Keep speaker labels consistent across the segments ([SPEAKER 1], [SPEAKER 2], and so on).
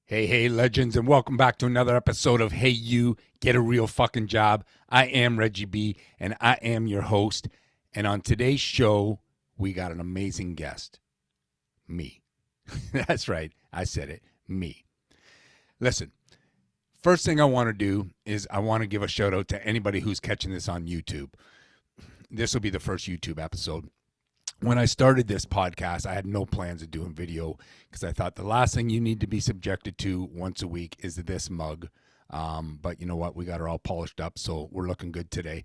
[SPEAKER 1] Hey, legends, and welcome back to another episode of Hey You, Get a Real Fucking Job. I am Reggie B, and I am your host. And on today's show, we got an amazing guest. Me. That's right, I said it. Me. Listen, first thing I want to do is I want to give a shout out to anybody who's catching this on YouTube. This will be the first YouTube episode. When I started this podcast, I had no plans of doing video because I thought the last thing you need to be subjected to once a week is this mug. But you know what? We got her all polished up, so we're looking good today.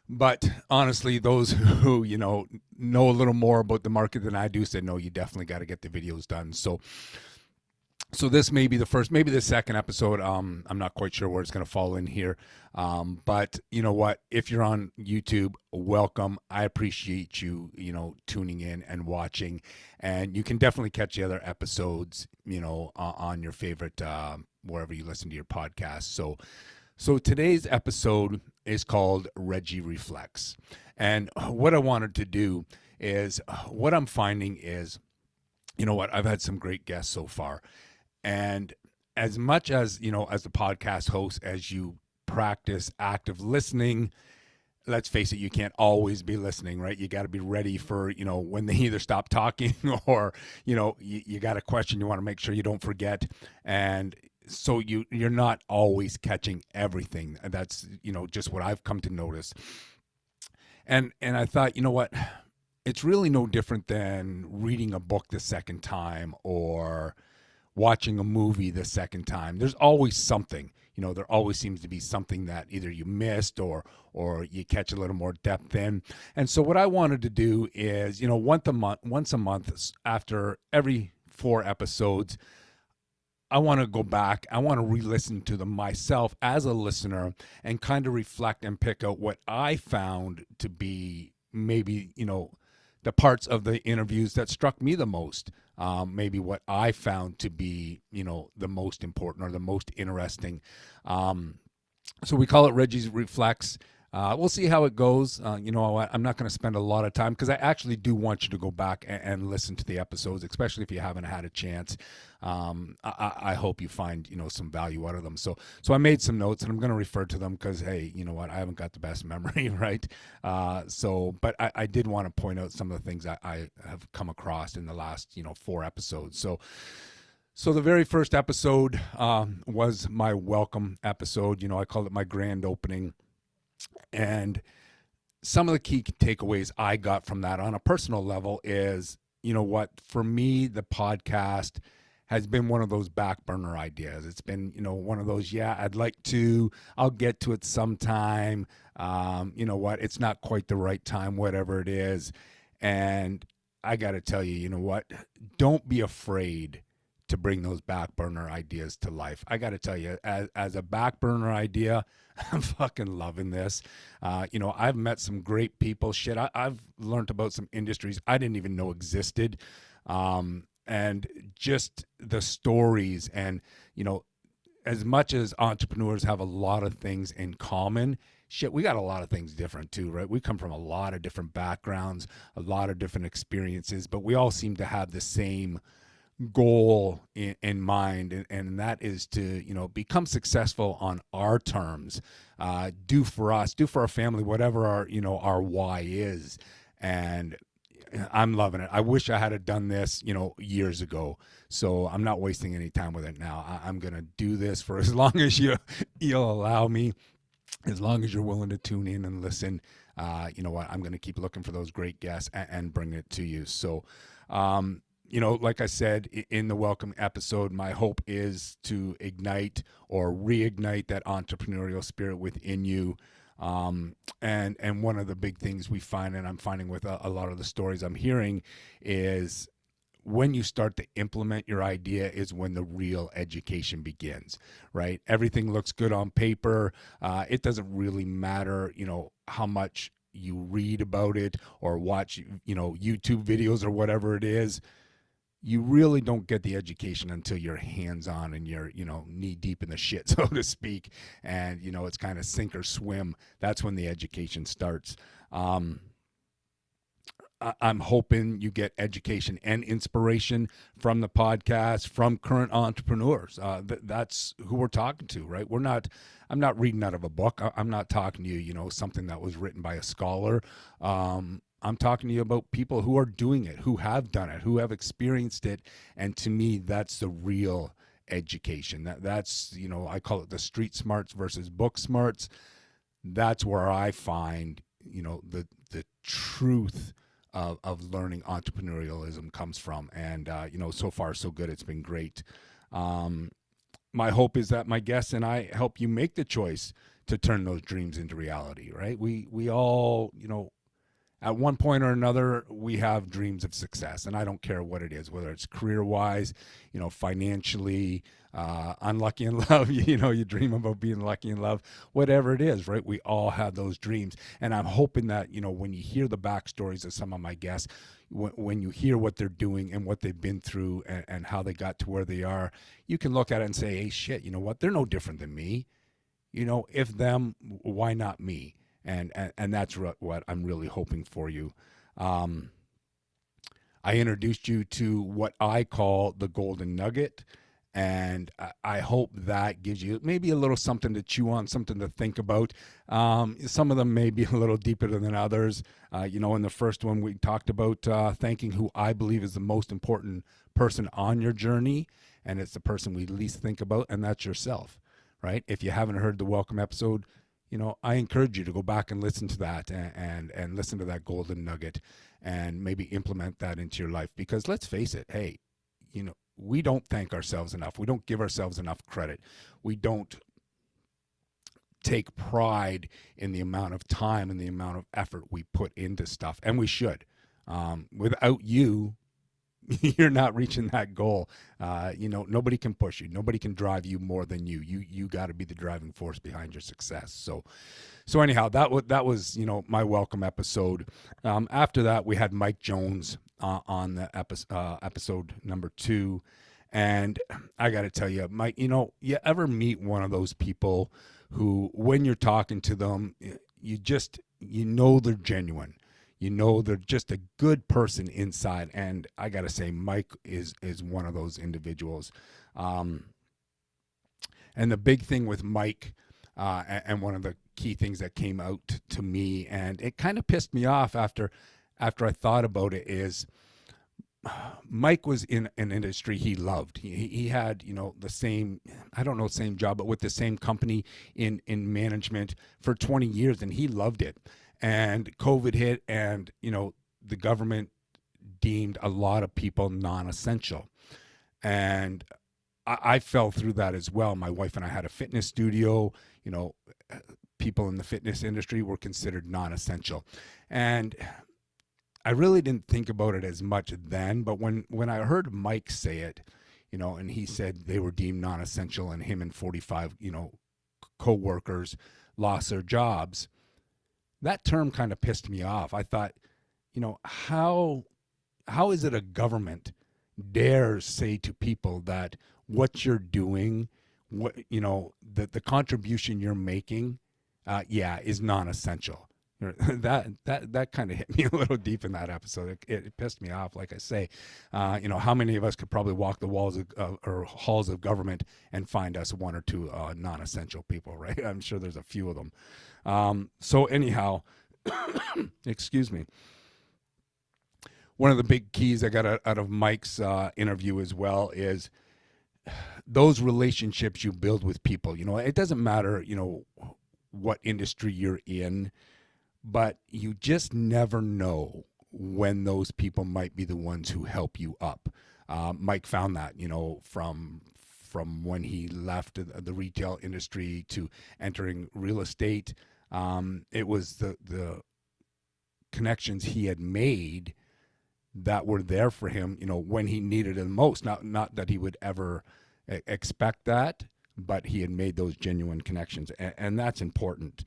[SPEAKER 1] But honestly, those who know a little more about the market than I do said, no, you definitely got to get the videos done. So this may be the first, maybe the second episode. I'm not quite sure where it's going to fall in here. But you know what? If you're on YouTube, welcome. I appreciate you, tuning in and watching. And you can definitely catch the other episodes, on your favorite, wherever you listen to your podcast. So today's episode is called Reggie Reflects. And what I wanted to do is, what I'm finding is, I've had some great guests so far. And as much as, as the podcast host, as you practice active listening, let's face it, you can't always be listening, right? You got to be ready for, when they either stop talking or, you got a question you want to make sure you don't forget. And so you're not always catching everything. That's, just what I've come to notice. And I thought, you know what? It's really no different than reading a book the second time or watching a movie the second time. There's always something. There always seems to be something that either you missed or you catch a little more depth in. And so what I wanted to do is, once a month after every 4 episodes, I want to go back. I want to re-listen to them myself as a listener and kind of reflect and pick out what I found to be maybe, the parts of the interviews that struck me the most. Maybe what I found to be, the most important or the most interesting. So we call it Reggie's Reflects. We'll see how it goes. I'm not going to spend a lot of time because I actually do want you to go back and listen to the episodes, especially if you haven't had a chance. I hope you find, some value out of them. So I made some notes and I'm going to refer to them because, hey, you know what? I haven't got the best memory, right? But I did want to point out some of the things I have come across in the last, 4 episodes. So the very first episode was my welcome episode. I called it my grand opening. And some of the key takeaways I got from that on a personal level is, for me, the podcast has been one of those back burner ideas. It's been, one of those, I'll get to it sometime. It's not quite the right time, whatever it is. And I got to tell you, don't be afraid to bring those back burner ideas to life. I got to tell you, as a back burner idea, I'm fucking loving this. I've met some great people. Shit, I've learned about some industries I didn't even know existed. And just the stories and, as much as entrepreneurs have a lot of things in common, shit, we got a lot of things different too, right? We come from a lot of different backgrounds, a lot of different experiences, but we all seem to have the same goal in mind, and that is to become successful on our terms, do for us, do for our family, whatever our why is. And I'm loving it. I wish I had done this years ago, so I'm not wasting any time with it now. I'm gonna do this for as long as you'll allow me, as long as you're willing to tune in and listen. You know what, I'm gonna keep looking for those great guests and bring it to you. So like I said in the welcome episode, my hope is to ignite or reignite that entrepreneurial spirit within you. And one of the big things we find, and I'm finding with a lot of the stories I'm hearing, is when you start to implement your idea is when the real education begins, right? Everything looks good on paper. It doesn't really matter, how much you read about it or watch, YouTube videos or whatever it is. You really don't get the education until you're hands-on and you're, knee deep in the shit, so to speak. And, it's kind of sink or swim. That's when the education starts. I'm hoping you get education and inspiration from the podcast, from current entrepreneurs. That's who we're talking to, right? I'm not reading out of a book. I'm not talking to you, something that was written by a scholar. I'm talking to you about people who are doing it, who have done it, who have experienced it. And to me, that's the real education. That's, I call it the street smarts versus book smarts. That's where I find, the truth of learning entrepreneurialism comes from. And, so far, so good. It's been great. My hope is that my guests and I help you make the choice to turn those dreams into reality, right? We all, at one point or another, we have dreams of success, and I don't care what it is, whether it's career-wise, financially, unlucky in love, you dream about being lucky in love, whatever it is, right? We all have those dreams, and I'm hoping that, when you hear the backstories of some of my guests, when you hear what they're doing and what they've been through and how they got to where they are, you can look at it and say, hey, shit, you know what? They're no different than me. If them, why not me? And that's what I'm really hoping for you. I introduced you to what I call the golden nugget, and I hope that gives you maybe a little something to chew on, something to think about. Some of them may be a little deeper than others. In the first one, we talked about thanking who I believe is the most important person on your journey, and it's the person we least think about, and that's yourself, right? If you haven't heard the welcome episode, I encourage you to go back and listen to that and listen to that golden nugget and maybe implement that into your life. Because let's face it, hey, we don't thank ourselves enough. We don't give ourselves enough credit. We don't take pride in the amount of time and the amount of effort we put into stuff. And we should. Without you, you're not reaching that goal. Nobody can push you. Nobody can drive you more than you. You got to be the driving force behind your success. So anyhow, that was my welcome episode. After that, we had Mike Jones on the episode number 2, and I got to tell you, Mike, you ever meet one of those people who, when you're talking to them, you they're genuine. They're just a good person inside. And I got to say, Mike is one of those individuals. And the big thing with Mike, and one of the key things that came out to me, and it kind of pissed me off after I thought about it, is Mike was in an industry he loved. He had, the same, I don't know, same job, but with the same company in management for 20 years, and he loved it. And COVID hit, and, the government deemed a lot of people non-essential. And I fell through that as well. My wife and I had a fitness studio. People in the fitness industry were considered non-essential. And I really didn't think about it as much then, but when I heard Mike say it, and he said they were deemed non-essential, and him and 45, co-workers lost their jobs, that term kind of pissed me off. I thought, how is it a government dares say to people that what you're doing, what the contribution you're making, is non-essential. That kind of hit me a little deep in that episode. It pissed me off. Like I say, how many of us could probably walk the walls or halls of government and find us one or two non-essential people, right? I'm sure there's a few of them. So anyhow, excuse me. One of the big keys I got out of Mike's interview as well is those relationships you build with people. It doesn't matter, what industry you're in, but you just never know when those people might be the ones who help you up. Mike found that, from when he left the retail industry to entering real estate. It was the connections he had made that were there for him, when he needed it the most. Not that he would ever expect that, but he had made those genuine connections, and that's important.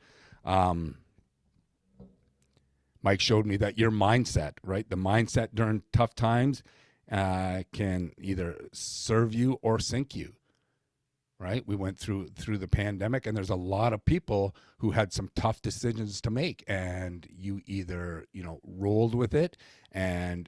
[SPEAKER 1] Mike showed me that your mindset, right? The mindset during tough times can either serve you or sink you, right? We went through the pandemic, and there's a lot of people who had some tough decisions to make, and you either, rolled with it and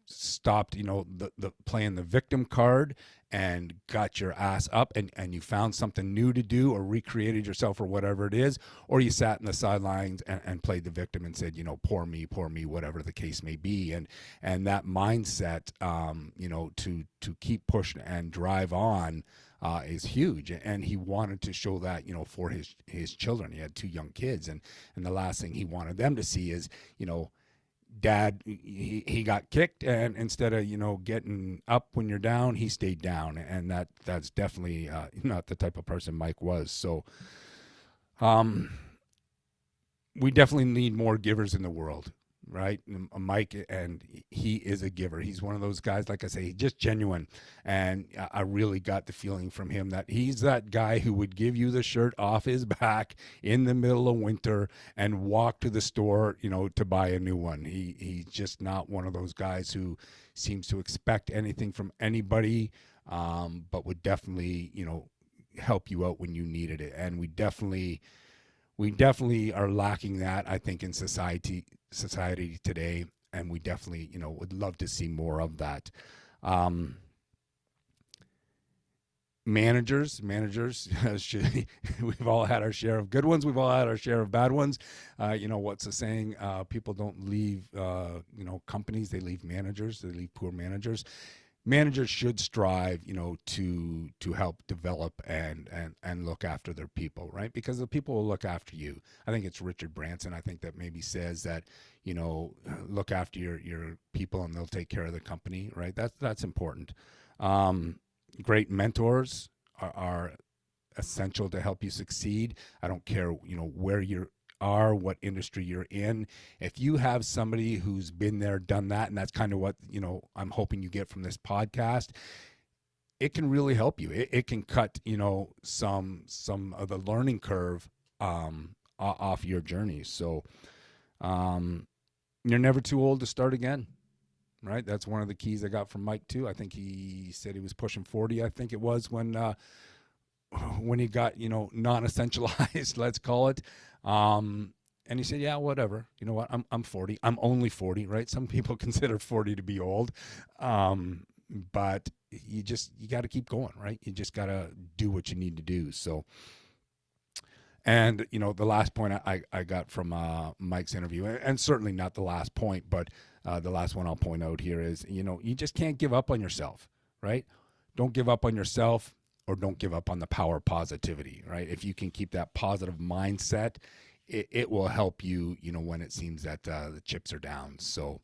[SPEAKER 1] stopped, the playing the victim card and got your ass up, and you found something new to do or recreated yourself or whatever it is, or you sat in the sidelines and played the victim and said, poor me, whatever the case may be. And that mindset, to keep pushing and drive on, is huge. And he wanted to show that, for his children. He had two young kids, and the last thing he wanted them to see is, dad, he got kicked, and instead of getting up when you're down, he stayed down. And that's definitely not the type of person Mike was. So we definitely need more givers in the world, right? Mike, and he is a giver. He's one of those guys, like I say, he's just genuine. And I really got the feeling from him that he's that guy who would give you the shirt off his back in the middle of winter and walk to the store, to buy a new one. He's just not one of those guys who seems to expect anything from anybody, but would definitely, help you out when you needed it. And we definitely are lacking that, I think, in society today, and we definitely, would love to see more of that. Managers, we've all had our share of good ones. We've all had our share of bad ones. What's the saying? People don't leave, companies. They leave managers. They leave poor managers. Managers should strive, to help develop and look after their people, right? Because the people will look after you. I think it's Richard Branson, I think, that maybe says that, look after your people and they'll take care of the company, right? That's important. Great mentors are essential to help you succeed. I don't care, where you are, what industry you're in. If you have somebody who's been there, done that, and that's kind of what, I'm hoping you get from this podcast, it can really help you. It can cut, some of the learning curve off your journey. So you're never too old to start again, right? That's one of the keys I got from Mike too. I think he said he was pushing 40, I think it was, when he got, non-essentialized, let's call it. And he said, yeah, whatever. You know what? I'm 40. I'm only 40, right? Some people consider 40 to be old. But you got to keep going, right? You just got to do what you need to do. So, and, the last point I got from Mike's interview, and certainly not the last point, but the last one I'll point out here is, you just can't give up on yourself, right? Don't give up on yourself, or don't give up on the power of positivity, right? If you can keep that positive mindset, it will help you, when it seems that the chips are down. So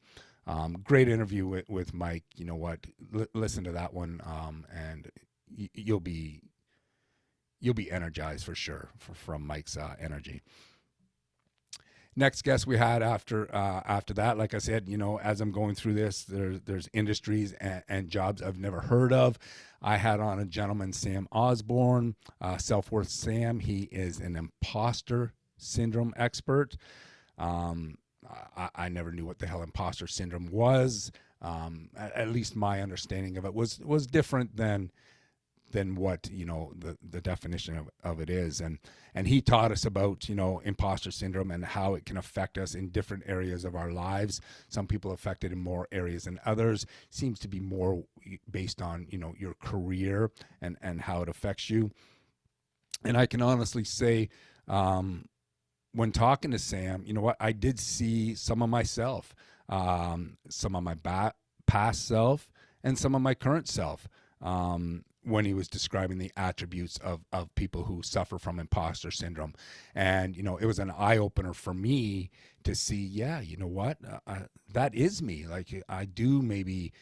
[SPEAKER 1] great interview with Mike. You know what? Listen to that one, and you'll be energized for sure from Mike's energy. Next guest we had after that, like I said, as I'm going through this, there's industries and jobs I've never heard of. I had on a gentleman, Sam Osborne, Self-Worth Sam. He is an imposter syndrome expert. I never knew what the hell imposter syndrome was. At least my understanding of it was different than what the definition of it is, and he taught us about imposter syndrome and how it can affect us in different areas of our lives. Some people affected in more areas than others. Seems to be more based on your career and how it affects you. And I can honestly say, when talking to Sam, I did see some of myself, some of my past self and some of my current self, when he was describing the attributes of people who suffer from imposter syndrome. And, it was an eye-opener for me to see, yeah, that is me. Like, I do maybe,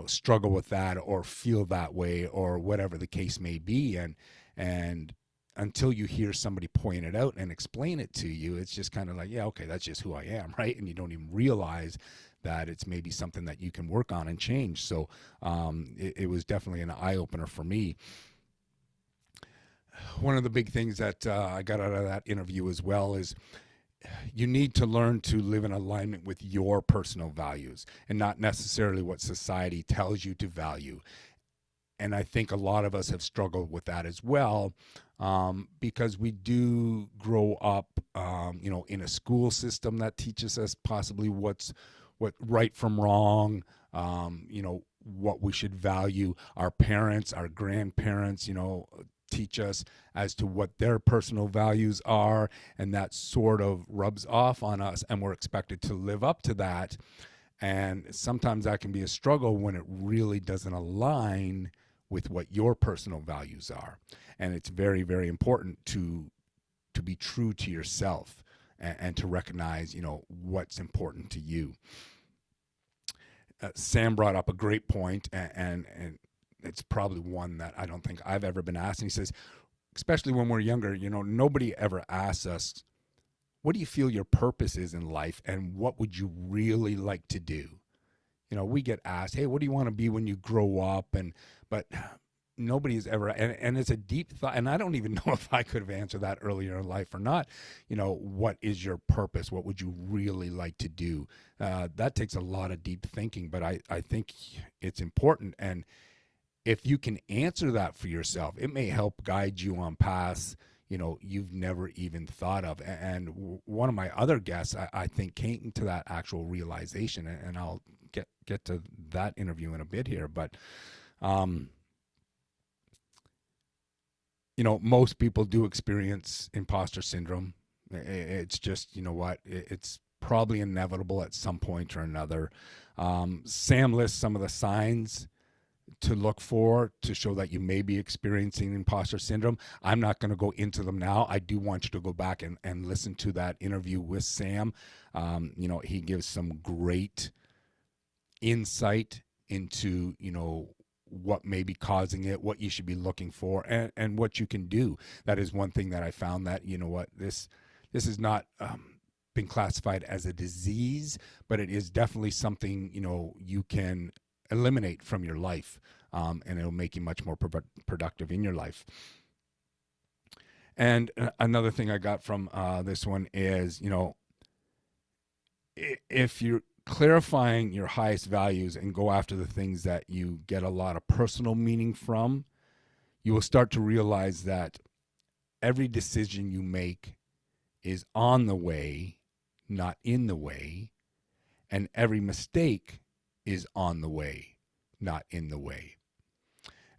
[SPEAKER 1] struggle with that or feel that way or whatever the case may be. And until you hear somebody point it out and explain it to you, it's just kind of like, yeah, okay, that's just who I am, right? And you don't even realize that it's maybe something that you can work on and change. So it was definitely an eye-opener for me. One of the big things that I got out of that interview as well is you need to learn to live in alignment with your personal values and not necessarily what society tells you to value. and I think a lot of us have struggled with that as well, because we do grow up, in a school system that teaches us possibly what right from wrong, what we should value. Our parents, our grandparents, teach us as to what their personal values are, and that sort of rubs off on us, and we're expected to live up to that. And sometimes that can be a struggle when it really doesn't align with what your personal values are. And it's very, very important to be true to yourself, and to recognize, what's important to you. Sam brought up a great point, and it's probably one that I don't think I've ever been asked. And he says, especially when we're younger, nobody ever asks us, what do you feel your purpose is in life, and what would you really like to do? We get asked, hey, what do you want to be when you grow up? But nobody's ever, and it's a deep thought, and I don't even know if I could have answered that earlier in life or not. What is your purpose? What would you really like to do? That takes a lot of deep thinking, but I think it's important. And if you can answer that for yourself, it may help guide you on paths you've never even thought of. And one of my other guests, I think, came to that actual realization, and I'll get to that interview in a bit here. But most people do experience imposter syndrome. It's just, it's probably inevitable at some point or another. Sam lists some of the signs to look for to show that you may be experiencing imposter syndrome. I'm not going to go into them now. I do want you to go back and listen to that interview with Sam. He gives some great insight into, what may be causing it, what you should be looking for, and what you can do. That is one thing that I found, that, this is not been classified as a disease, but it is definitely something, you can eliminate from your life, and it'll make you much more productive in your life. And another thing I got from this one is, if you're clarifying your highest values and go after the things that you get a lot of personal meaning from, you will start to realize that every decision you make is on the way, not in the way, and every mistake is on the way, not in the way.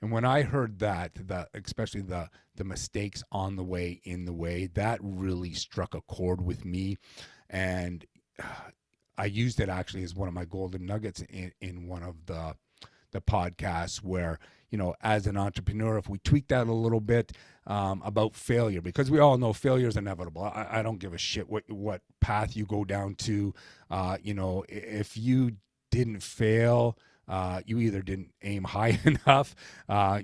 [SPEAKER 1] And when I heard that, especially the mistakes on the way, in the way, that really struck a chord with me. And I used it actually as one of my golden nuggets in one of the podcasts, where, as an entrepreneur, if we tweak that a little bit, about failure, because we all know failure is inevitable. I don't give a shit what path you go down to. If you didn't fail, you either didn't aim high enough,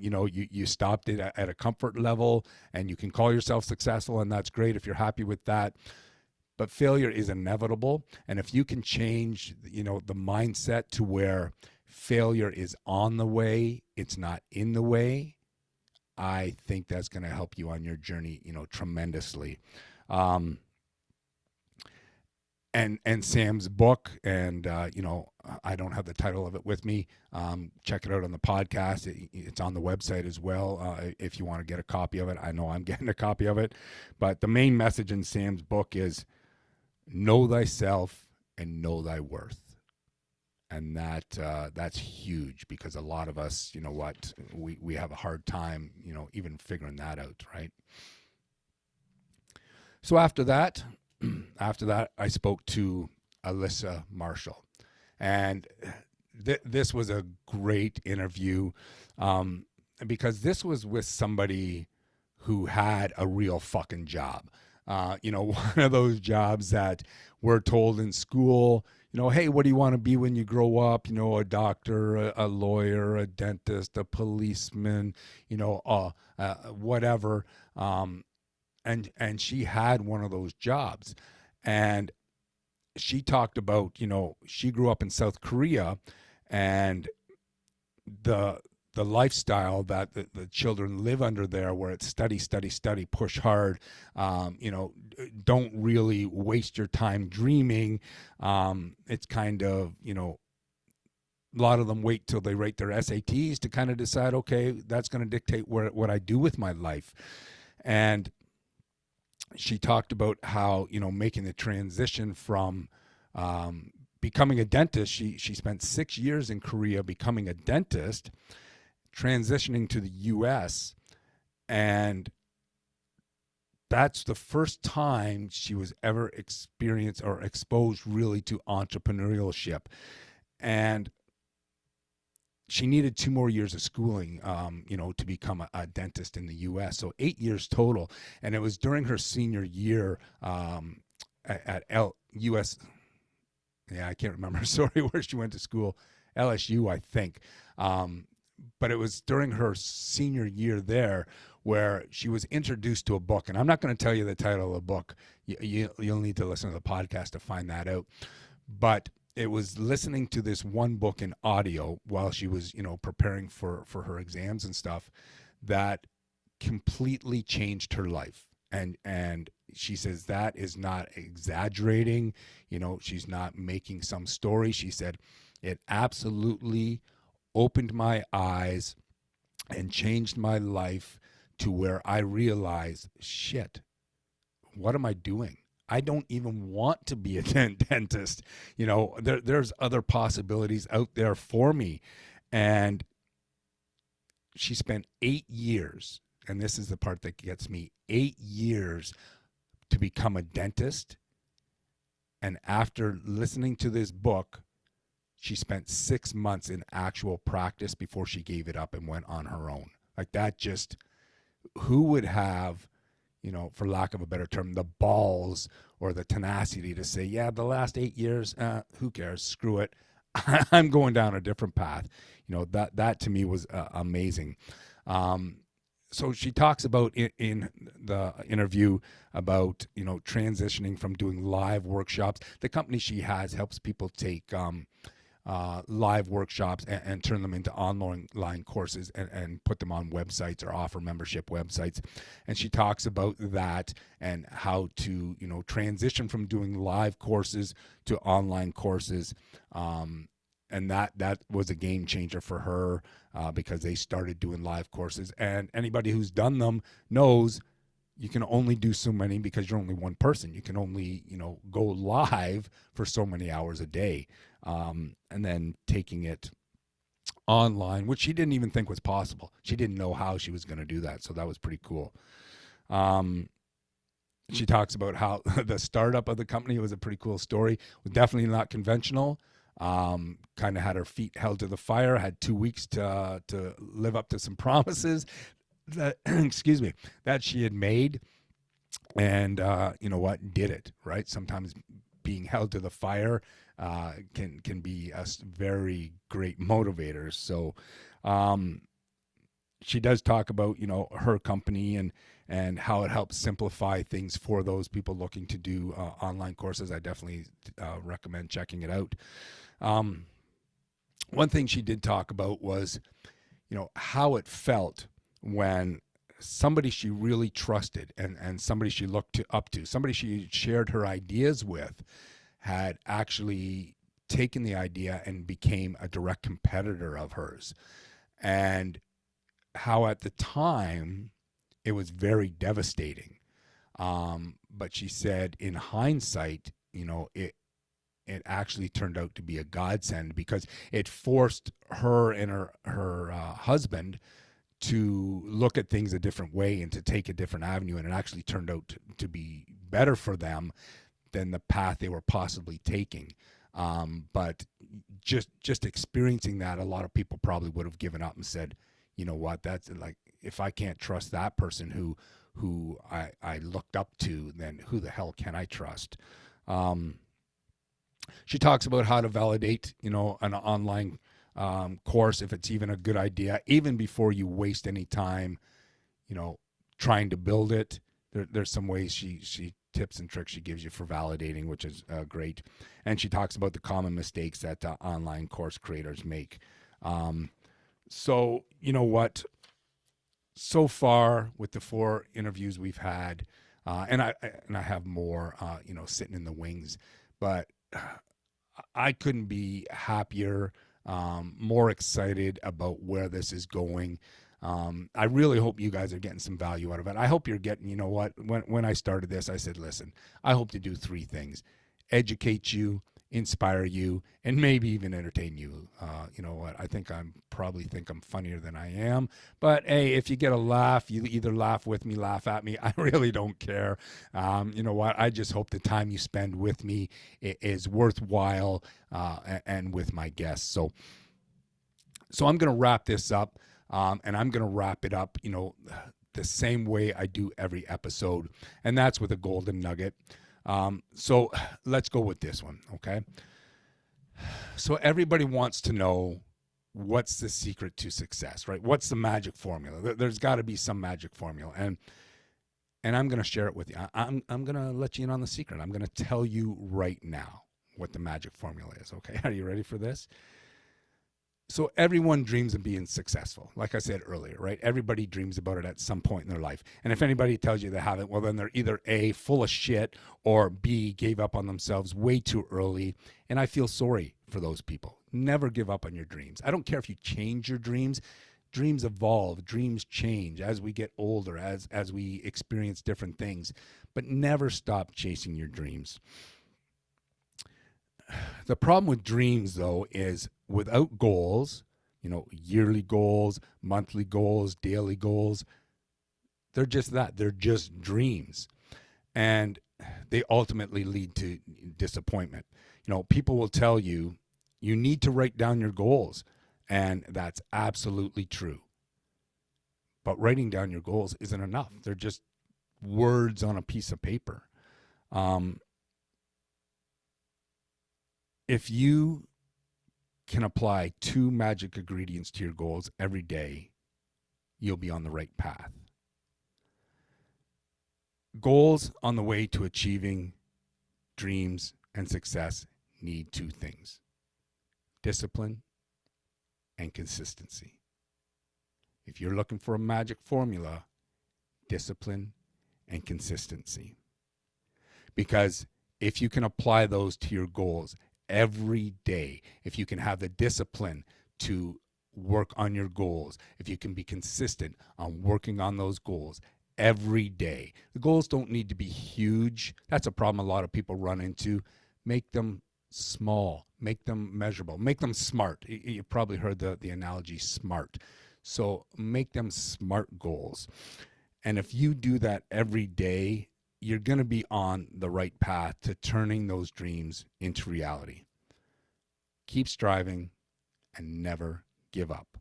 [SPEAKER 1] you stopped it at a comfort level, and you can call yourself successful, and that's great if you're happy with that. But failure is inevitable. And if you can change, the mindset to where failure is on the way, it's not in the way, I think that's going to help you on your journey, tremendously. And Sam's book, and I don't have the title of it with me. Check it out on the podcast. It's on the website as well, if you want to get a copy of it. I know I'm getting a copy of it. But the main message in Sam's book is, know thyself and know thy worth. And that's huge, because a lot of us, we have a hard time, even figuring that out, right? So after that, I spoke to Alyssa Marshall, and this was a great interview, because this was with somebody who had a real fucking job. One of those jobs that we're told in school, hey, what do you want to be when you grow up? A doctor, a lawyer, a dentist, a policeman, whatever. And she had one of those jobs. And she talked about, she grew up in South Korea, and the lifestyle that the children live under there, where it's study, push hard, don't really waste your time dreaming. It's kind of, A lot of them wait till they write their SATs to kind of decide, okay, that's going to dictate what I do with my life. And she talked about how, making the transition from becoming a dentist. She spent 6 years in Korea becoming a dentist, transitioning to the U.S., and that's the first time she was ever experienced or exposed really to entrepreneurship. And she needed 2 more years of schooling, to become a dentist in the U.S. So 8 years total. And it was during her senior year at U.S. Yeah, I can't remember. Sorry, where she went to school. LSU, I think. But it was during her senior year there where she was introduced to a book. And I'm not going to tell you the title of the book. You'll need to listen to the podcast to find that out. But it was listening to this one book in audio while she was, preparing for her exams and stuff that completely changed her life. And she says that is not exaggerating. She's not making some story. She said it absolutely opened my eyes and changed my life to where I realized, shit, what am I doing? I don't even want to be a dentist. There's other possibilities out there for me. And she spent 8 years, and this is the part that gets me, 8 years to become a dentist. And after listening to this book, she spent 6 months in actual practice before she gave it up and went on her own. Like that just, who would have, for lack of a better term, the balls or the tenacity to say, yeah, the last 8 years, who cares? Screw it. I'm going down a different path. That to me was amazing. So she talks about in the interview about, transitioning from doing live workshops. The company she has helps people take live workshops and turn them into online courses and put them on websites or offer membership websites. And she talks about that and how to, transition from doing live courses to online courses. And that was a game changer for her because they started doing live courses. And anybody who's done them knows you can only do so many because you're only one person. You can only, go live for so many hours a day. And then taking it online, which she didn't even think was possible. She didn't know how she was going to do that. So that was pretty cool. She talks about how the startup of the company was a pretty cool story. It was definitely not conventional. Kind of had her feet held to the fire, had 2 weeks to live up to some promises that, excuse me, that she had made. And did it, right? Sometimes being held to the fire can be a very great motivator. So she does talk about, her company and how it helps simplify things for those people looking to do online courses. I definitely recommend checking it out. One thing she did talk about was, how it felt when somebody she really trusted and somebody she looked up to, somebody she shared her ideas with, had actually taken the idea and became a direct competitor of hers. And how at the time it was very devastating. But she said in hindsight, it actually turned out to be a godsend because it forced her and her husband to look at things a different way and to take a different avenue. And it actually turned out to be better for them than the path they were possibly taking. But just experiencing that, a lot of people probably would have given up and said, you know what, that's like, if I can't trust that person who I looked up to, then who the hell can I trust? She talks about how to validate, an online course, if it's even a good idea, even before you waste any time, trying to build it. There's some ways she tips and tricks she gives you for validating, which is great. And she talks about the common mistakes that online course creators make. So you know what? So far with the 4 interviews we've had, and I have more, sitting in the wings, but I couldn't be happier more excited about where this is going. I really hope you guys are getting some value out of it. I hope you're getting, you know what, when I started this, I said, listen, I hope to do three things: educate you, inspire you, and maybe even entertain you. You know what? I think probably think I'm funnier than I am. But hey, if you get a laugh, you either laugh with me, laugh at me. I really don't care. You know what? I just hope the time you spend with me is worthwhile, and with my guests. So I'm going to wrap this up, and I'm going to wrap it up, the same way I do every episode, and that's with a golden nugget. So let's go with this one, okay? So everybody wants to know, what's the secret to success, right? What's the magic formula? There's got to be some magic formula, and I'm going to share it with you. I'm going to let you in on the secret. I'm going to tell you right now what the magic formula is, okay? Are you ready for this? So everyone dreams of being successful. Like I said earlier, right? Everybody dreams about it at some point in their life. And if anybody tells you they haven't, well, then they're either A, full of shit, or B, gave up on themselves way too early. And I feel sorry for those people. Never give up on your dreams. I don't care if you change your dreams. Dreams evolve, dreams change as we get older, as we experience different things. But never stop chasing your dreams. The problem with dreams, though, is without goals, yearly goals, monthly goals, daily goals, they're just that. They're just dreams. And they ultimately lead to disappointment. People will tell you, you need to write down your goals. And that's absolutely true. But writing down your goals isn't enough. They're just words on a piece of paper. If you can apply 2 magic ingredients to your goals every day, you'll be on the right path. Goals on the way to achieving dreams and success need 2 things: discipline and consistency. If you're looking for a magic formula, discipline and consistency. Because if you can apply those to your goals every day, if you can have the discipline to work on your goals, if you can be consistent on working on those goals every day. The goals don't need to be huge. That's a problem a lot of people run into. Make them small, make them measurable, make them smart. You've probably heard the analogy SMART. So make them SMART goals. And if you do that every day, you're going to be on the right path to turning those dreams into reality. Keep striving and never give up.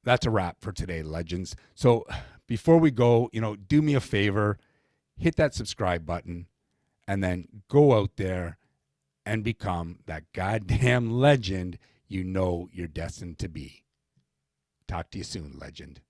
[SPEAKER 1] That's a wrap for today, legends. So before we go, do me a favor, hit that subscribe button, and then go out there and become that goddamn legend you're destined to be. Talk to you soon, legend.